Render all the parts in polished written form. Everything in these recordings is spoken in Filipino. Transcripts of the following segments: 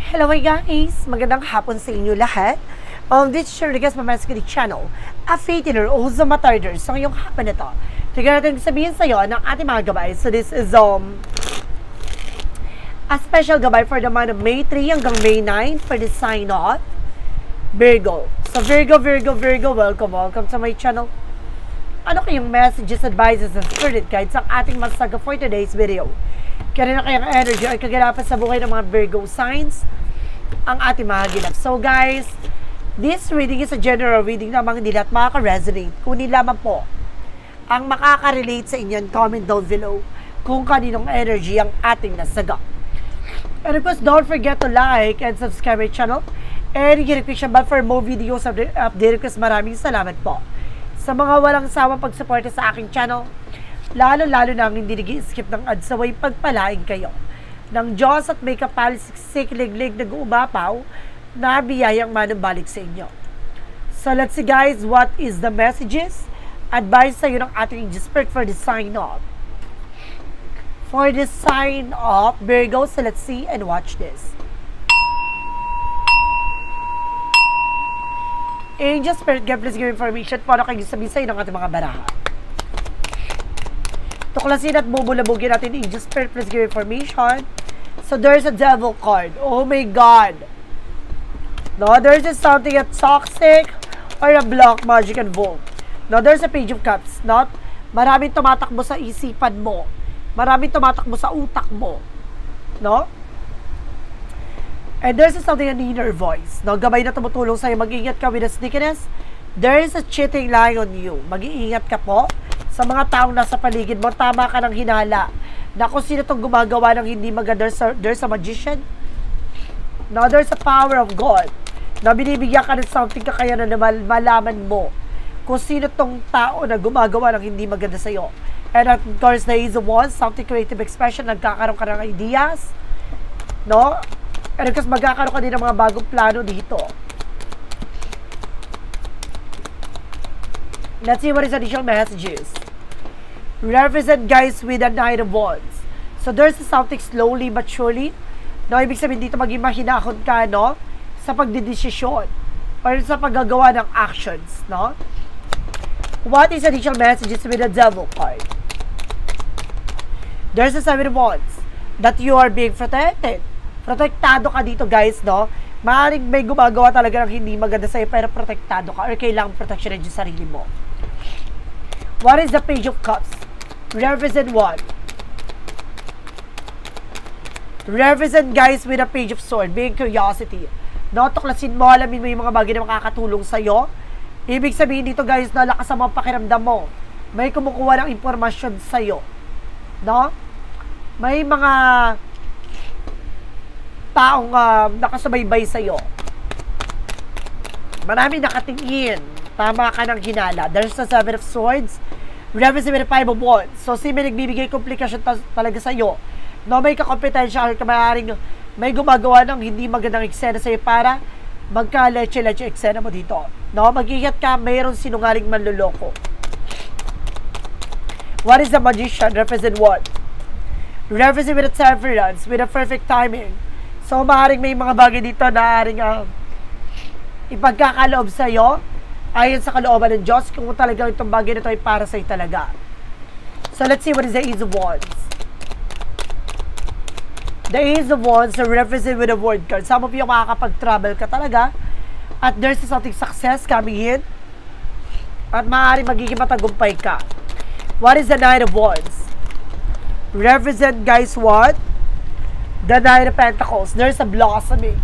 Hello guys! Magandang hapon sa inyo lahat. This is your Rigas Mamaskiri channel, a faith healer o sa matarders. So ngayong hapon na to, tignan natin sabihin sa iyo ng ating mga gabay. So this is a special gabay for the month of May 3 hanggang May 9 for the sign of Virgo. So Virgo, welcome to my channel. Ano kayong messages, advices, and spirit guides ang ating masasaga for today's video? Kaya na kayang energy ay kaganapan sa buhay ng mga Virgo signs ang ating mga ginap. So guys, this reading is a general reading namang hindi lahat makaka-resonate. Kunin lamang po ang makaka-relate sa inyo. Comment down below kung kaninong energy ang ating nasaga. And of course, don't forget to like and subscribe my channel and hit the notification bell for more videos update. Because maraming salamat po sa mga walang sawang pagsuporta sa aking channel. Lalo-lalo na ang hindi nag-skip ng ads away pagpalain kayo ng Diyos at may kapal-siksik liglig nag-uumapaw na biyayang manumbalik sa inyo. So let's see guys, what is the messages? Advice sa iyo ng ating angel spirit for the sign of Virgo. So let's see and watch this. Angel spirit, God please give information para kayo sabihin sa iyo ng ating mga baraha. Tuklasin at bubulabugin natin Angel Spirit, please give information. So there's a devil card. Oh my God. No, there's just something at toxic or a black magic involved. No, there's a page of cups. Not maraming tumatakbo sa isipan mo. Maraming tumatakbo sa utak mo. No? And there's something an inner voice. No, gabay na tumutulong sa'yo. Mag-iingat ka with the sneakiness. There is a cheating lying on you. Mag-iingat ka po sa mga taong nasa paligid mo. Tama ka ng hinala na kung sino itong gumagawa ng hindi maganda. There's a magician. Now, there's a power of God na binibigyan ka ng something kakayanan na malaman mo kung sino itong tao na gumagawa ng hindi maganda sa'yo. And of course, there is a one, something creative expression. Nagkakaroon ka ng ideas. No? And of course, magkakaroon ka din ng mga bagong plano dito. Let's see what is additional messages. Represent guys with a Knight of Wands. So there's something slowly but surely. No, ibig sabihin dito maging mahinahon ka, no? Sa pagdidesisyon or sa paggagawa ng actions, no? What is additional messages with the Devil card? There's a Seven of Wands that you are being protected. Protektado ka dito guys, no? Maaaring may gumagawa talaga ng hindi maganda sa'yo pero protektado ka or kailangang protection ng sarili mo. What is the Page of Cups? Represent what? Represent guys with a Page of Sword, being curiosity. No, tuklasin mo, alamin mo yung mga bagay na makakatulong sa'yo. Ibig sabihin dito guys, na lakas ang mga pakiramdam mo. May kumukuha ng impormasyon sa'yo. No? May mga taong nakasubaybay sa'yo. Marami nakatingin. Tama ka ng hinala. There's the Seven of Swords. Represent with the Five of Wands. So, may nagbibigay komplikasyon talaga sa'yo. No, may kakompetensya or maaaring may gumagawa ng hindi magandang eksena sa'yo para magka-leche-leche eksena mo dito. No, mag-ingat ka, mayroon sinungaling manluloko. What is the Magician? Represent what? Represent with the Temperance, with a perfect timing. So, maaaring may mga bagay dito na maaaring ipagkakaloob sa'yo ayon sa kalooban ng Diyos kung talagang itong bagay na ito ay para sa'yo talaga. So, let's see what is the Ace of Wands. The Ace of Wands are represented with a word card. Some of you makakapag-travel ka talaga at there's something success coming in at maaaring magiging matagumpay ka. What is the Knight of Wands? Represent guys what? The Nine of Pentacles. There's a blossoming.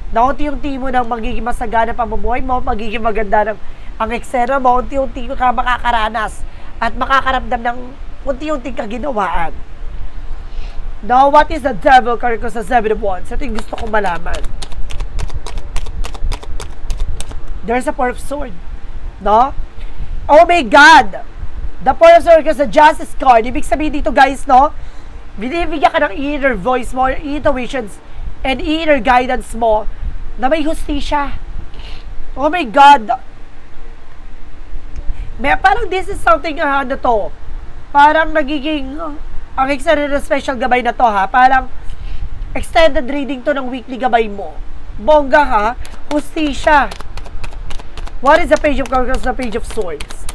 Na unti-unti mo nang magiging masagana pamumuhay mo, magiging maganda ng ang eksena mo, unti-unti ka makakaranas at makakaramdam ng unti-unti kaginawaan. Now, what is the Devil card ko sa Seven of Wands? Ito yung gusto kong malaman. There's a Four of Swords. No? Oh my God! The Four of Swords ko sa Justice card. Ibig sabihin dito guys, no? Binibigyan ka ng inner voice mo, intuitions, and inner guidance mo na may hustisya. Oh my God! Parang this is something, ano to, parang nagiging, ang eksena na special gabay na to ha, parang Extended reading to ng weekly gabay mo. Bongga ha. Hustisya. What is the Page of Cups, the Page of Swords?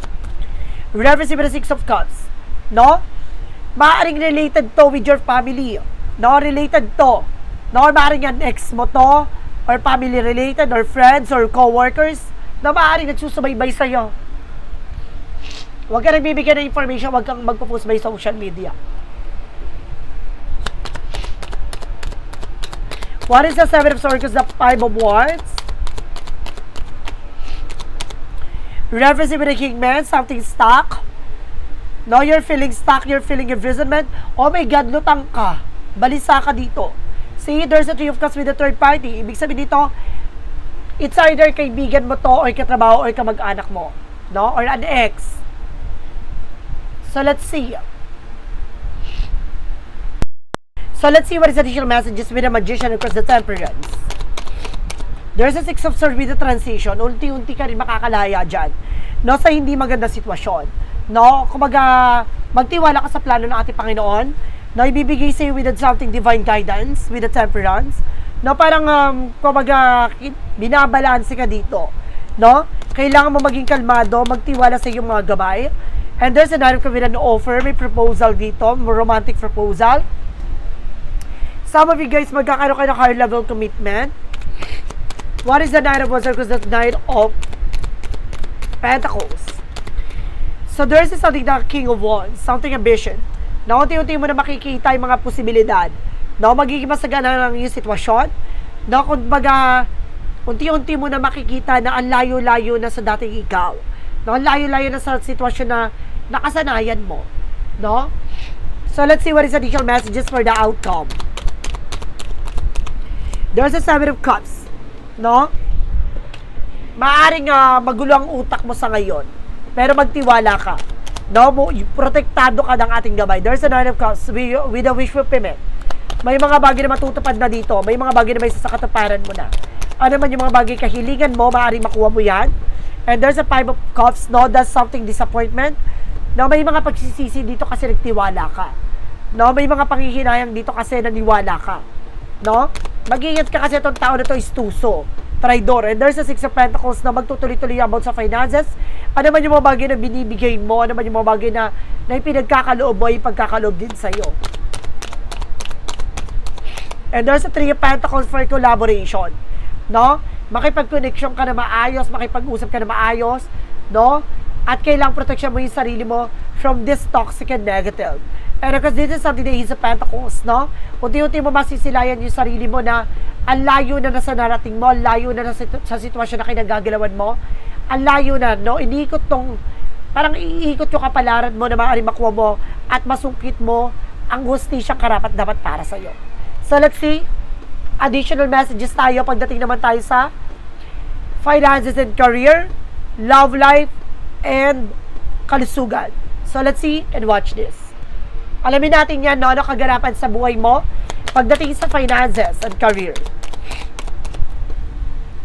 Reverse with the Six of Cups. No? Maaring related to with your family. No? Related to. No? Maaring yan ex mo to. Or family related. Or friends. Or co-workers. Na maaring nagsusubaybay sa'yo. Huwag ka nagbibigay ng information. Huwag kang magpo-post by social media. What is the Seven of Swords? The Five of Wands. Reference with the Kingman. Something stuck. No, you're feeling stuck. You're feeling imprisonment. Oh my God, lutang ka. Balisa ka dito. See, there's a Three of Cups with the third party. Ibig sabihin dito, it's either kaibigan mo to, or katrabaho, or kamag-anak mo. No? Or an ex. So, let's see. So, let's see what is additional messages with the Magician across the Temperance. There's a Six of Swords with the transition. Unti-unti ka rin makakalaya dyan. No, sa hindi maganda sitwasyon. No, kumaga, magtiwala ka sa plano ng ating Panginoon. No, ibibigay sa'yo with something divine guidance, with the Temperance. No, parang, kumaga, binabalanse ka dito. No, kailangan mo maging kalmado, magtiwala sa iyong mga gabay. And there's another with an offer, may proposal dito, romantic proposal. Some of you guys, magkakaroon kayo ng higher level commitment. What is the Knight of Wands? Because that's Knight of Pentacles. So there's something na King of Wands, something ambition. Na unti-unti mo na makikita yung mga posibilidad. Na magiging masagana lang yung sitwasyon. Na kung baga, unti-unti mo na makikita na ang layo-layo na sa dating ikaw. Na ang layo-layo na sa sitwasyon na nakasanayan mo. No? So let's see what is additional messages for the outcome. There's a Seven of Cups. No? Maaring magulo ang utak mo sa ngayon. Pero magtiwala ka. No? Protektado ka ng ating gabay. There's a Nine of Cups with a wish fulfillment. May mga bagay na matutupad na dito. May mga bagay na may sasakatuparan mo na. Ano man yung mga bagay kahilingan mo, maaring makuha mo yan. And there's a Five of Cups. No? That's something disappointment. No? May mga pagsisisi dito kasi nagtiwala ka. No? May mga panghihinayang dito kasi naniwala ka. No? Mag-ingat ka kasi itong tao na ito is tuso, traidor. And there's a Six of Pentacles na magtutuloy-tuloy about sa finances. Ano man yung mga bagay na binibigay mo, ano man yung mga bagay na pinagkakaloob mo, yung pagkakaloob din sa'yo. And there's a Three of Pentacles for collaboration. No? Makipag-connection ka na maayos, makipag-usap ka na maayos, no? At kailangang protection mo yung sarili mo from this toxic and negative. And because this is something that is a Pentacles, no? Unti-unti mo masisilayan yung sarili mo na ang layo na nasa narating mo, ang layo na sa sitwasyon na kinagagalawan mo, ang layo na, no? Iniikot tong, parang iikot yung kapalaran mo na maaaring makuha mo at masungkit mo ang hustisya karapat dapat para sa'yo. So let's see, additional messages tayo pagdating naman tayo sa finances and career, love life, and kalusugan. So let's see and watch this. Alamin natin yan, no? Ano kaganapan sa buhay mo pagdating sa finances and career.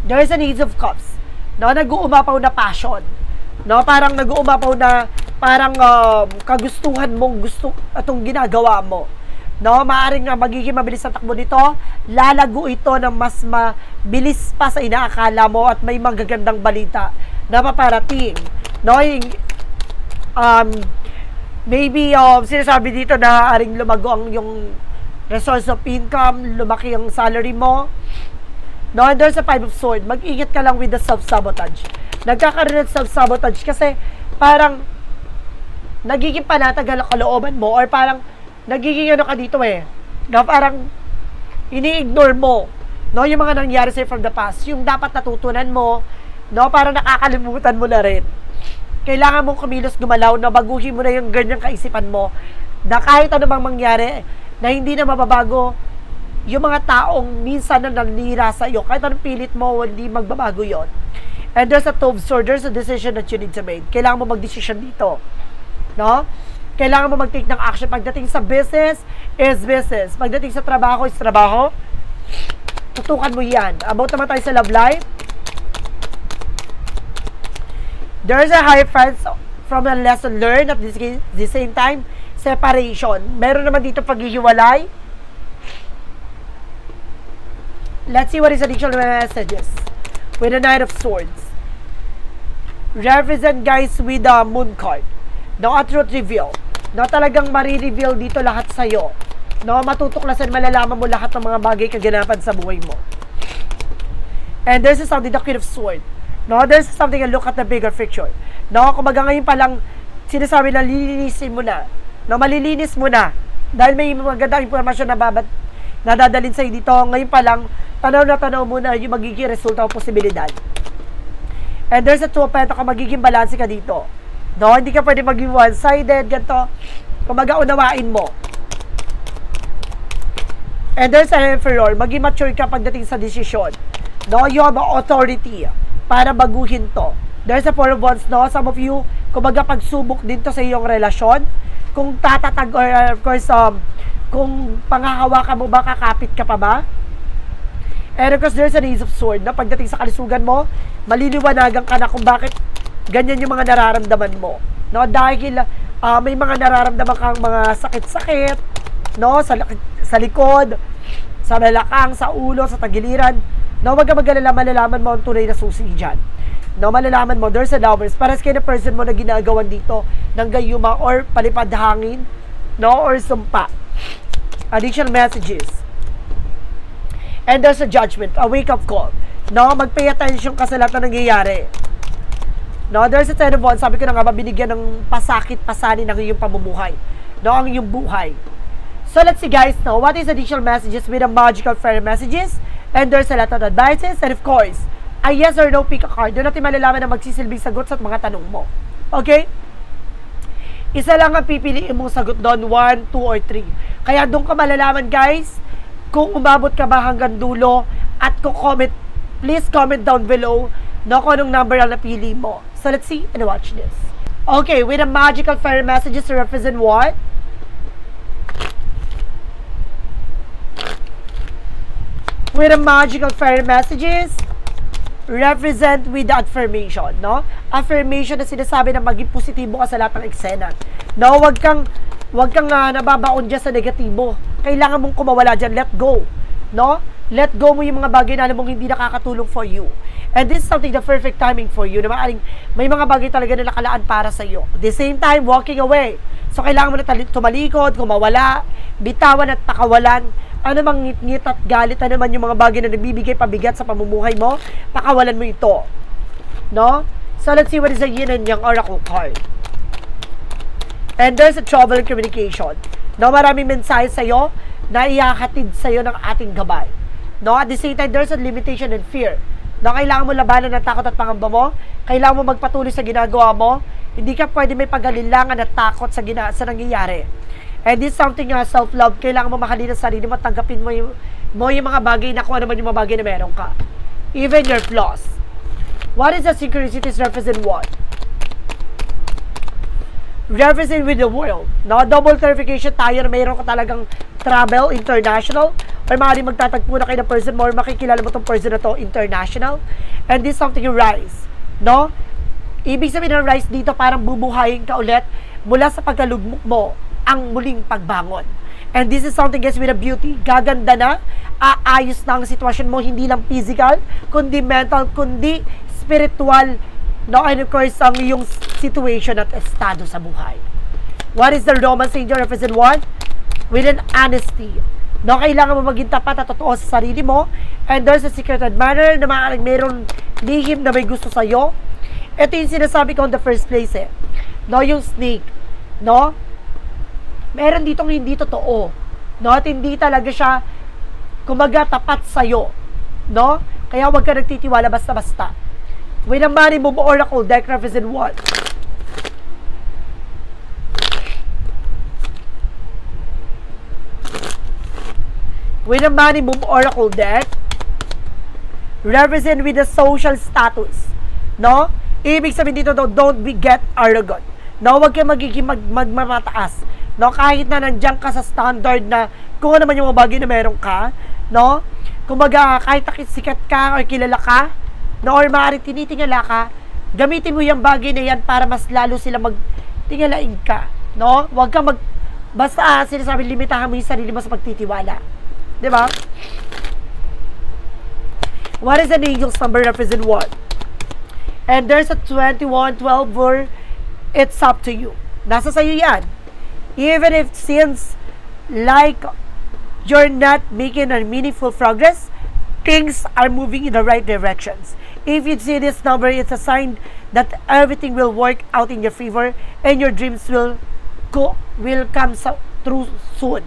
There is an Ace of Cups. No? Nag-uumapaw na passion. No? Parang nag-uumapaw na parang kagustuhan mong gusto itong ginagawa mo. No? Maaring magiging mabilis ang takbo nito. Lalago ito ng mas mabilis pa sa inaakala mo at may magagandang balita na paparating. No? Maybe sinasabi dito na aring lumago ang yung resource of income, lumaki ang salary mo. No, and there's a Five of Swords. Mag-ingat ka lang with the self-sabotage. Nagkakaroon ng self-sabotage kasi parang nagiging panatagal ang kalooban mo or parang nagiging ano ka dito na parang ini-ignore mo, no, yung mga nangyari sa'yo from the past. Yung dapat natutunan mo, no, parang nakakalimutan mo na rin. Kailangan mong kumilos, gumalaw, na baguhin mo na yung ganyang kaisipan mo na kahit ano bang mangyari, na hindi na mababago yung mga taong minsan na nanira sa iyo. Kahit anong pilit mo, hindi magbabago yon. And there's a Two of Swords, there's a decision that you need to make. Kailangan mo mag-decision dito. No? Kailangan mo mag-take ng action. Pagdating sa business, is business. Pagdating sa trabaho, is trabaho. Tutukan mo yan. About naman tayo sa love life. There's a high friends from a lesson learned at the same time, separation. Meron naman dito paghihiwalay. Let's see what is additional messages. With the Knight of Swords. Represent guys with the Moon card. No, a truth reveal. No, talagang marireveal dito lahat sa'yo. No, matutuklasan, malalaman mo lahat ng mga bagay kaganapan sa buhay mo. And there's something, the Queen of Swords. No, there's something, look at the bigger picture. No, kumbaga ngayon pa lang, sinasabi na lilinisin mo na. No, malilinis mo na. Dahil may magandang impormasyon na nadadalhin sa'yo dito. Ngayon pa lang, tanaw na tanaw mo na yung magiging resulta o posibilidad. And there's a 2 of Pentacles, magiging balanse ka dito. No, hindi ka pwede maging one-sided, ganito. Kumbaga, unawain mo. And there's an Emperor, maging mature ka pagdating sa desisyon. No, you have authority para baguhin to. There's a 4 of Wands, no? Some of you, kumbaga, pagsubok din to sa iyong relasyon. Kung tatatag, or of course, kung panghahawakan mo ba, kakapit ka pa ba? And of course, there's an Ace of Swords, na pagdating sa kalusugan mo, maliliwanagan ka na kung bakit ganyan yung mga nararamdaman mo. No, dahil may mga nararamdaman kang mga sakit-sakit, no, sa likod, sa balakang, sa ulo, sa tagiliran. No, wag ka mag-alala, malalaman mo ang tunay na susi dyan. No, malalaman mo, there's a Lovers. Para sa kind of person mo na ginagawan dito ng gayuma or palipad hangin, no, or sumpa. Additional messages. And there's a Judgment, a wake-up call. No, mag-pay attention ka sa lahat na nangyayari. No, there's a 10 of Wands, sabi ko na nga, mabinigyan ng pasakit, pasanin ng iyong pamumuhay. No, ang iyong buhay. So, let's see guys, no, what is additional messages with the magical fairy messages? And there's a lot of advices. And of course, a yes or no pick a card. Doon natin malalaman na magsisilbing sagot sa mga tanong mo. Okay? Isa lang ang pipiliin mong sagot doon, 1, 2, or 3. Kaya doon ka malalaman guys, kung umabot ka ba hanggang dulo, at kung comment, please comment down below, no, kung anong number ang napili mo. So let's see and watch this. Okay, with the magical fairy messages to represent what? With the magical fairy messages, represent with the affirmation, no? Affirmation na sinasabi na maging positibo ka sa lahat ng eksena. No, wag kang nababaon dyan sa negatibo. Kailangan mong kumawala dyan, let go. No? Let go mo yung mga bagay na alam mong hindi nakakatulong for you. And this is something the perfect timing for you. Na may mga bagay talaga na nakalaan para sa iyo. At the same time, walking away. So, kailangan mo na tumalikod, kumawala, bitawan at pakawalan. Ano mang ngit-ngit at galit, ano man yung mga bagay na nabibigay pabigat sa pamumuhay mo, pakawalan mo ito. No? So, let's see what is the Yin and Yang Oracle card. And there's a trouble in communication. No, maraming mensahe sa'yo na ihahatid sa'yo ng ating gabay. No, at the same time, there's a limitation and fear. No, kailangan mo labanan ng takot at pangamba mo. Kailangan mo magpatuloy sa ginagawa mo. Hindi ka pwede may pag-alilangan at takot sa nangyayari. And this is something self-love. Kailangan mo mahalin ang sarili mo at tanggapin mo yung mga bagay na kung ano man yung mga bagay na meron ka. Even your flaws. What is the synchronicities represent what? Represent with the world. No, double clarification tayo na mayroon ka talagang travel, international, or maaaring magtatagpo na kayo ng person mo or makikilala mo tong person na to, international. And this is something you rise. No? Ibig sabihin ng rise dito, parang bubuhayin ka ulit mula sa pagkalugmok mo ang muling pagbangon. And this is something guys with a beauty. Gaganda na, aayos na ang sitwasyon mo, hindi lang physical, kundi mental, kundi spiritual. No, and of course, ang iyong situation at estado sa buhay. What is the Romance Angel represent what? With an honesty. No, kailangan mo maging tapat at totoo sa sarili mo. And there's a secret admirer na maaaring mayroong lihim na may gusto sa'yo. Ito yung sinasabi ko in the first place eh. No, yung snake. No? Meron ditong hindi totoo. No? At hindi talaga siya kumaga tapat sa'yo. No? Kaya huwag ka nagtitiwala basta-basta. With a Money Move Oracle deck represent what? With a Money Move Oracle deck represent with the social status. No? Ibig sabihin dito, don't be get arrogant. No? Huwag kayo magiging magmamataas. No? Kahit na nandiyan ka sa standard na kung ano man yung mga bagay na meron ka. No? Kumbaga, kahit sikat ka or kilala ka, no, or maaaring tinitingala ka, gamitin mo yung bagay na yan para mas lalo sila magtingalain ka. No? Huwag ka basta sinasabi, limitahan mo yung sarili mo sa pagtitiwala. Diba? What is an angel's number? Represent what? And there's a 21, 12 where it's up to you. Nasa sa'yo yan. Even if since like you're not making a meaningful progress, things are moving in the right directions. If you see this number, it's a sign that everything will work out in your favor and your dreams will come true soon.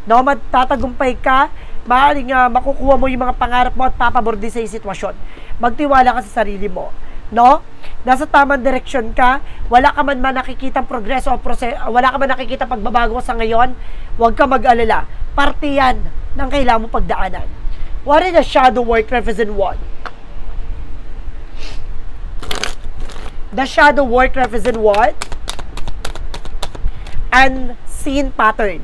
No, magtatagumpay ka, maaaring makukuha mo yung mga pangarap mo at papabor din sa sitwasyon. Magtiwala ka sa sarili mo. No? Nasa tamang direksyon ka, wala ka man nakikitang progreso o wala ka man nakikitang pagbabago sa ngayon, huwag ka mag-alala. Parte yan ng kailangan mo pagdaanan. What is the shadow work? Represent what? The shadow work represent what? Unseen pattern.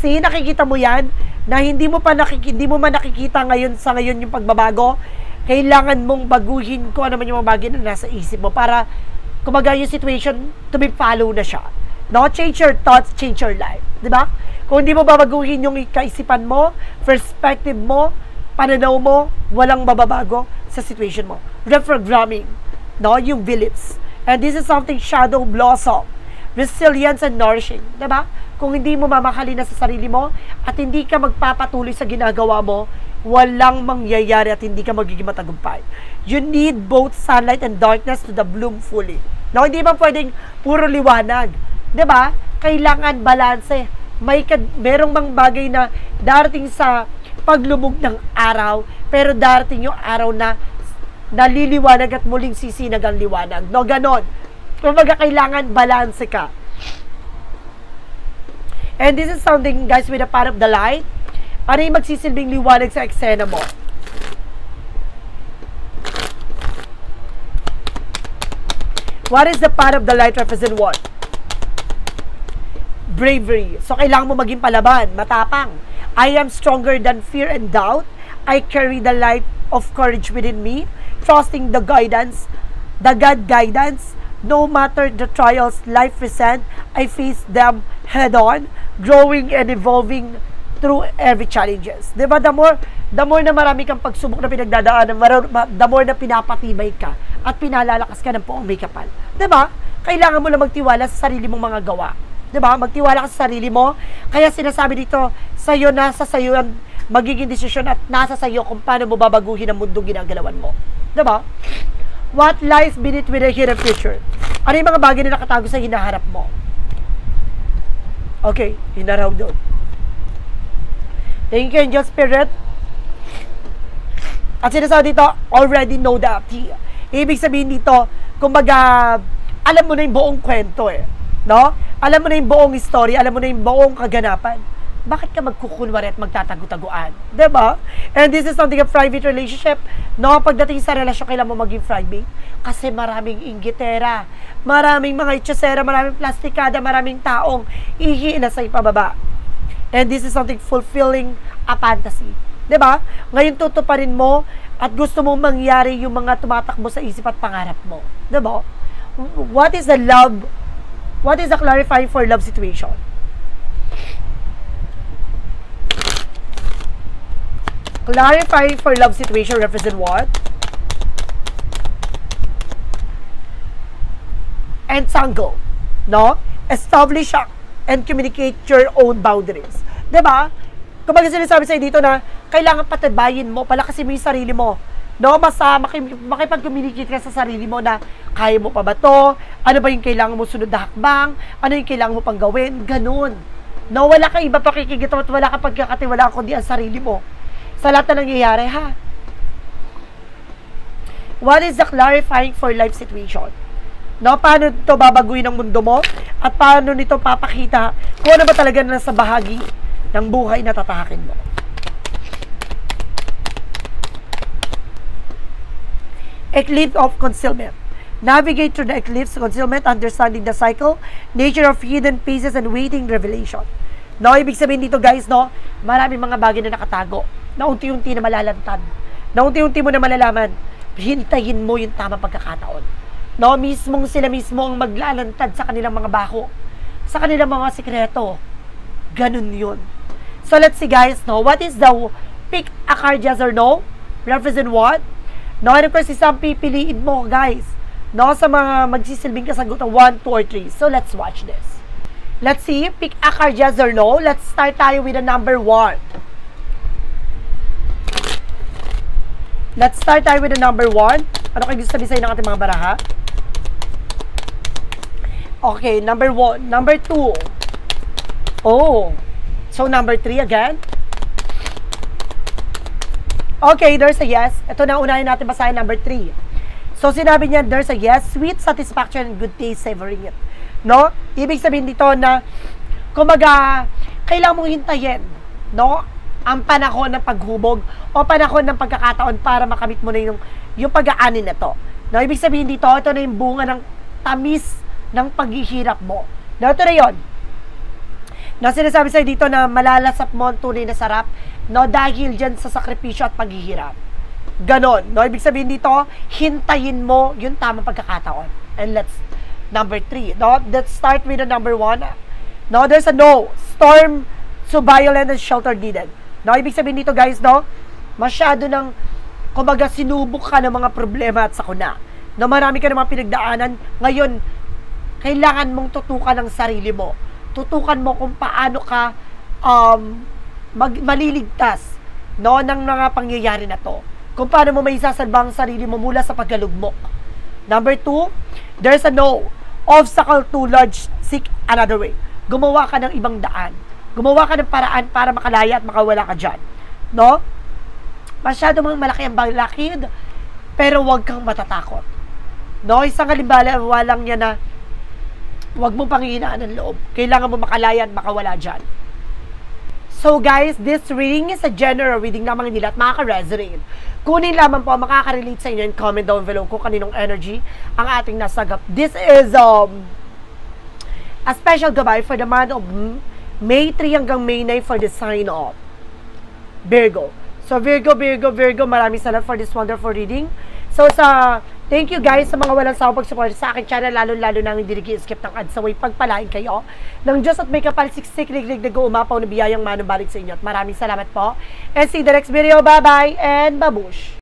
See, nakikita mo yan na hindi mo man nakikita ngayon yung pagbabago. Kailangan mong baguhin kung ano man yung mga bagay na nasa isip mo para kumaga yung situation to be follow na siya. No? Change your thoughts, change your life. Diba? Kung hindi mo babaguhin yung kaisipan mo, perspective mo, pananaw mo, walang mababago sa situation mo. Reprogramming. No? Yung beliefs. And this is something shadow blossom. Resilience and nourishing. Diba? Kung hindi mo mamahalin na sa sarili mo at hindi ka magpapatuloy sa ginagawa mo, walang mangyayari at hindi ka magiging matagumpay. You need both sunlight and darkness to the bloom fully. No, hindi ba pwedeng puro liwanag? 'Di ba? Kailangan balanse. Merong mga bagay na darating sa paglubog ng araw, pero darating yung araw na naliliwanag at muling sisinag ang liwanag. No, ganon. Kumbaga kailangan balanse ka. And this is something, guys, with the power of the light. Ano yung magsisilbing liwanag sa eksena mo? What is the power of the light represent what? Bravery. So, kailangan mo maging palaban, matapang. I am stronger than fear and doubt. I carry the light of courage within me, trusting the guidance, the God guidance. No matter the trials life present, I face them head on, growing and evolving through every challenges. Diba? The more na marami kang pagsubok na pinagdadaanan, the more na pinapatibay ka at pinalalakas ka ng poong may kapal. Diba? Kailangan mo lang magtiwala sa sarili mong mga gawa. Diba? Magtiwala ka sa sarili mo. Kaya sinasabi dito, nasa sayo ang magiging desisyon at nasa sayo kung paano mo babaguhin ang mundong ginagalawan mo. Diba? What lies beneath with the hidden future? Ano yung mga bagay na nakatago sa hinaharap mo? Okay, hinaraw doon. Thank you, Angel Spirit. At sinasabi dito, already know that. Ibig sabihin dito, kumbaga, alam mo na yung buong kwento eh. No? Alam mo na yung buong story, alam mo na yung buong kaganapan. Bakit ka magkukunwari at magtatago-taguan? Diba? And this is something a private relationship. No? Pagdating sa relasyon, kailan mo maging private? Kasi maraming inggitera, maraming mga itsasera, maraming plastikada, maraming taong ihiina sa ipababa. And this is something fulfilling a fantasy. Diba? Ngayon tutuparin mo at gusto mong mangyari yung mga tumatakbo sa isip at pangarap mo. Diba? What is the love? What is the clarifying for love situation? Clarifying for love situation represent what? Entangle. No? Establish and communicate your own boundaries. Diba? Kung baga sinasabi sa'yo dito na kailangan patabayin mo, palakasin mo yung sarili mo. No? Basta makipag-communicate ka sa sarili mo na kaya mo pa ba to? Ano ba yung kailangan mo sunod na hakbang? Ano yung kailangan mo pang gawin? Ganun. No? Wala kang iba pakikigito at wala kang pagkakatiwala kundi ang sarili mo. Sa lahat na nangyayari, ha? What is the clarifying for life situation? No, paano ito babaguhin ang mundo mo? At paano nito papakita kung ano ba talaga nasa bahagi ng buhay na tatahakin mo? Eclipse of concealment. Navigate through the eclipse of concealment, understanding the cycle, nature of hidden pieces, and waiting revelation. No, ibig sabihin dito, guys, no, maraming mga bagay na nakatago, na unti-unti na malalantad, na unti-unti mo na malalaman, hintayin mo yung tamang pagkakataon. No, sila mismo ang maglalantad sa kanilang mga bako, sa kanilang mga sikreto. Ganun yun. So, let's see, guys, no, what is the pick a card, yes or no? Represent what? No, and of course, isang pipiliin mo, guys. No, sa mga magsisilbing kasagutan, 1, 2, or 3. So, let's watch this. Let's see, pick a card, yes or no. Let's start tayo with the number 1. Let's start tayo with the number 1. Ano kayo gusto sabihin sa'yo ng ating mga baraha? Okay, number 1. Number 2. Oh. So, number 3 again. Okay, there's a yes. Ito na, unahin natin basahin number 3. So, sinabi niya, there's a yes, sweet satisfaction and good taste savoring it. No? Ibig sabihin dito na, kumaga, kailangan mong hintayin, no? Ang panahon ng paghubog o panahon ng pagkakataon para makamit mo na yung pag-aanin na to. No? Ibig sabihin dito, ito na yung bunga ng tamis ng paghihirap mo. No? Ito na yun. No? Sinasabi sa'yo dito na malalasap mo ang tunay na sarap, no? Dahil dyan sa sakripisyo at paghihirap. Ganon. No? Ibig sabihin dito, hintayin mo yung tamang pagkakataon. And number 3. No? Let's start with the number 1. No? There's a no. Storm so violent and shelter needed. No? Ibig sabihin dito, guys, no? Masyado ng, kumbaga, sinubok ka ng mga problema at sakuna. No? Marami ka ng mga pinagdaanan. Ngayon, kailangan mong tutukan ang sarili mo. Tutukan mo kung paano ka maliligtas, no, ng mga pangyayari na to. Kung paano mo may isasalba ang sarili mo mula sa pagkalugmok. Number 2, there's a no. Obstacle too large, seek another way. Gumawa ka ng ibang daan. Gumawa ka ng paraan para makalaya at makawala ka dyan. No? Masyado mang malaki ang balakid, pero huwag kang matatakot. No? Isang halimbawa lang niya na huwag mong panghihinaan ng loob. Kailangan mo makalaya at makawala dyan. So guys, this reading is a general reading lamang nila at makaka-resonate. Kunin lamang po ang makaka-relate sa inyo and comment down below kung kaninong energy ang ating nasagap. This is a special gabay for the month of May 3 hanggang May 9 for the sign of Virgo. So Virgo, maraming salamat for this wonderful reading. So thank you guys sa mga walang sawang pag-support sa aking channel, lalo na hindi nag-skip ng ads. Saway pagpalain kayo ng Diyos at may kapalsiksik, rig-rig, nag-uumapaw na biyayang manubalik sa inyo. At maraming salamat po. And see you the next video. Bye-bye and babush!